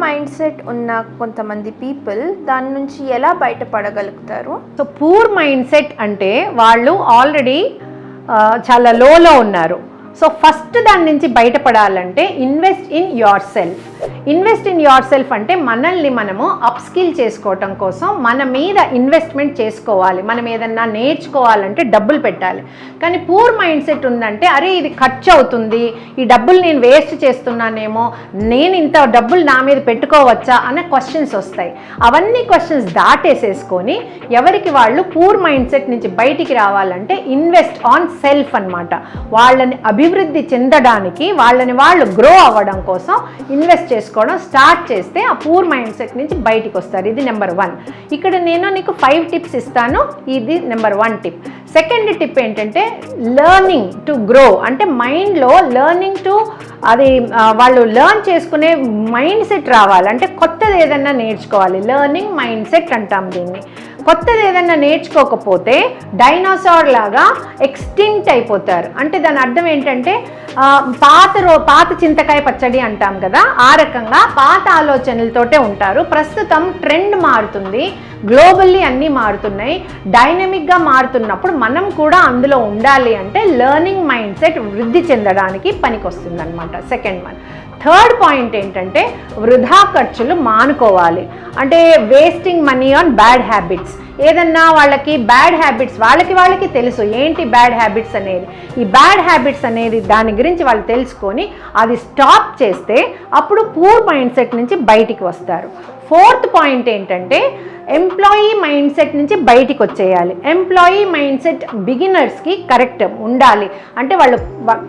Mind set ఉన్న కొంతమంది people దాని నుంచి ఎలా బయటపడగలుగుతారు? సో పూర్ మైండ్ సెట్ అంటే వాళ్ళు ఆల్రెడీ చాలా లోలో ఉన్నారు. సో ఫస్ట్ దాని నుంచి బయటపడాలంటే invest in your self. Invest in your self అంటే మనల్ని మనము అప్స్కిల్ చేసుకోవటం కోసం మన మీద ఇన్వెస్ట్మెంట్ చేసుకోవాలి. మనం ఏదన్నా నేర్చుకోవాలంటే డబ్బులు పెట్టాలి. కానీ పూర్ మైండ్ సెట్ ఉందంటే అరే ఇది ఖర్చు అవుతుంది, ఈ డబ్బులు నేను వేస్ట్ చేస్తున్నానేమో, నేను ఇంత డబ్బులు నా మీద పెట్టుకోవచ్చా అనే క్వశ్చన్స్ వస్తాయి. అవన్నీ క్వశ్చన్స్ దాటేసేసుకొని ఎవరికి వాళ్ళు పూర్ మైండ్ సెట్ నుంచి బయటికి రావాలంటే ఇన్వెస్ట్ ఆన్ సెల్ఫ్ అన్నమాట. వాళ్ళని అభివృద్ధి చెందడానికి, వాళ్ళని వాళ్ళు గ్రో అవ్వడం కోసం ఇన్వెస్ట్ చేసుకోవడం స్టార్ట్ చేస్తే ఆ పూర్ మైండ్ సెట్ నుంచి బయటికి వస్తారు. ఇది నెంబర్ 1. ఇక్కడ నేను నీకు 5 టిప్స్ ఇస్తాను. ఇది నెంబర్ 1 టిప్. సెకండ్ టిప్ ఏంటంటే లెర్నింగ్ టు గ్రో. అంటే మైండ్లో లెర్నింగ్ టు అది వాళ్ళు లెర్న్ చేసుకునే మైండ్ సెట్ రావాలి. అంటే కొత్తది ఏదన్నా నేర్చుకోవాలి. లెర్నింగ్ మైండ్ సెట్ అంటాం దీన్ని. కొత్తది ఏదన్నా నేర్చుకోకపోతే డైనోసార్ లాగా ఎక్స్టింక్ట్ అయిపోతారు. అంటే దాని అర్థం ఏంటంటే పాత చింతకాయ పచ్చడి అంటాం కదా, ఆ రకంగా పాత ఆలోచనలతోటే ఉంటారు. ప్రస్తుతం ట్రెండ్ మారుతుంది, గ్లోబల్లీ అన్నీ మారుతున్నాయి, డైనమిక్గా మారుతున్నప్పుడు మనం కూడా అందులో ఉండాలి. అంటే లెర్నింగ్ మైండ్ సెట్ వృద్ధి చెందడానికి పనికొస్తుంది అనమాట. Second one. థర్డ్ పాయింట్ ఏంటంటే వృధా ఖర్చులు మానుకోవాలి. అంటే wasting money on bad habits. ఏదన్నా వాళ్ళకి బ్యాడ్ హ్యాబిట్స్ వాళ్ళకి తెలుసు ఏంటి బ్యాడ్ హ్యాబిట్స్ అనేది. ఈ బ్యాడ్ హ్యాబిట్స్ అనేది దాని గురించి వాళ్ళు తెలుసుకొని అది స్టాప్ చేస్తే అప్పుడు పూర్ మైండ్ సెట్ నుంచి బయటికి వస్తారు. ఫోర్త్ పాయింట్ ఏంటంటే ఎంప్లాయీ మైండ్ సెట్ నుంచి బయటికి వచ్చేయాలి. ఎంప్లాయీ మైండ్ సెట్ బిగినర్స్కి కరెక్ట్ ఉండాలి. అంటే వాళ్ళు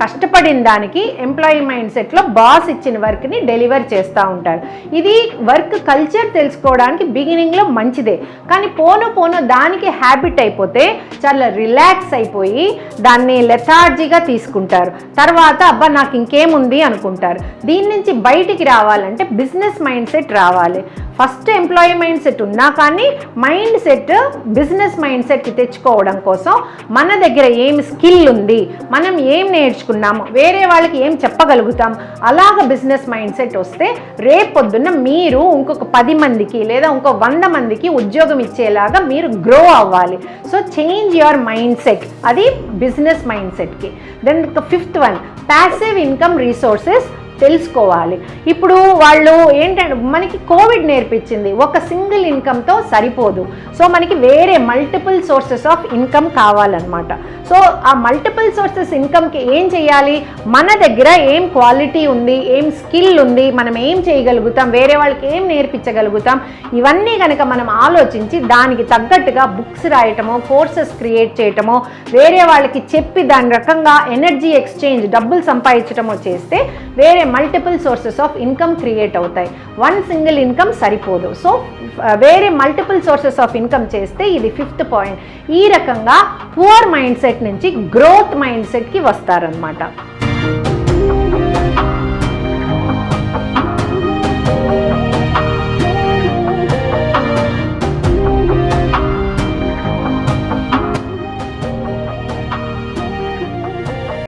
కష్టపడిన దానికి ఎంప్లాయీ మైండ్ సెట్లో బాస్ ఇచ్చిన వర్క్ని డెలివర్ చేస్తూ ఉంటారు. ఇది వర్క్ కల్చర్ తెలుసుకోవడానికి బిగినింగ్లో మంచిదే. కానీ పోను దానికి హ్యాబిట్ అయిపోతే చాలా రిలాక్స్ అయిపోయి దాన్ని లెథార్జీగా తీసుకుంటారు. తర్వాత అబ్బా నాకు ఇంకేముంది అనుకుంటారు. దీని నుంచి బయటికి రావాలంటే బిజినెస్ మైండ్ సెట్ రావాలి. ఫస్ట్ ఎంప్లాయీ మైండ్ సెట్ ఉన్నా కానీ మైండ్ సెట్ బిజినెస్ మైండ్ సెట్కి తెచ్చుకోవడం కోసం మన దగ్గర ఏం స్కిల్ ఉంది, మనం ఏం నేర్చుకున్నాము, వేరే వాళ్ళకి ఏం చెప్పగలుగుతాం, అలాగ బిజినెస్ మైండ్ సెట్ వస్తే రేపొద్దున్న మీరు ఇంకొక 10 మందికి లేదా ఇంకో 100 మందికి ఉద్యోగం ఇచ్చేలాగా మీరు గ్రో అవ్వాలి. So change your mind set, అది బిజినెస్ మైండ్ సెట్కి. Then fifth one, passive income resources తెలుసుకోవాలి. ఇప్పుడు వాళ్ళు ఏంటంటే మనకి కోవిడ్ నేర్పించింది ఒక సింగిల్ ఇన్కమ్తో సరిపోదు. సో మనకి వేరే మల్టిపుల్ సోర్సెస్ ఆఫ్ ఇన్కమ్ కావాలన్నమాట. సో ఆ మల్టిపుల్ సోర్సెస్ ఇన్కమ్కి ఏం చేయాలి, మన దగ్గర ఏం క్వాలిటీ ఉంది, ఏం స్కిల్ ఉంది, మనం ఏం చేయగలుగుతాం, వేరే వాళ్ళకి ఏం నేర్పించగలుగుతాం, ఇవన్నీ కనుక మనం ఆలోచించి దానికి తగ్గట్టుగా బుక్స్ రాయటమో, కోర్సెస్ క్రియేట్ చేయటమో, వేరే వాళ్ళకి చెప్పి దాని రకంగా ఎనర్జీ ఎక్స్చేంజ్ డబ్బులు సంపాదించటమో చేస్తే వేరే multiple sources of income create అవుతాయి. వన్ సింగిల్ ఇన్కమ్ సరిపోదు. సో వేరే మల్టిపుల్ సోర్సెస్ ఆఫ్ ఇన్కమ్ చేస్తే ఇది 5th పాయింట్. ఈ రకంగా పూర్ మైండ్ సెట్ నుంచి గ్రోత్ మైండ్ సెట్కి వస్తారనమాట.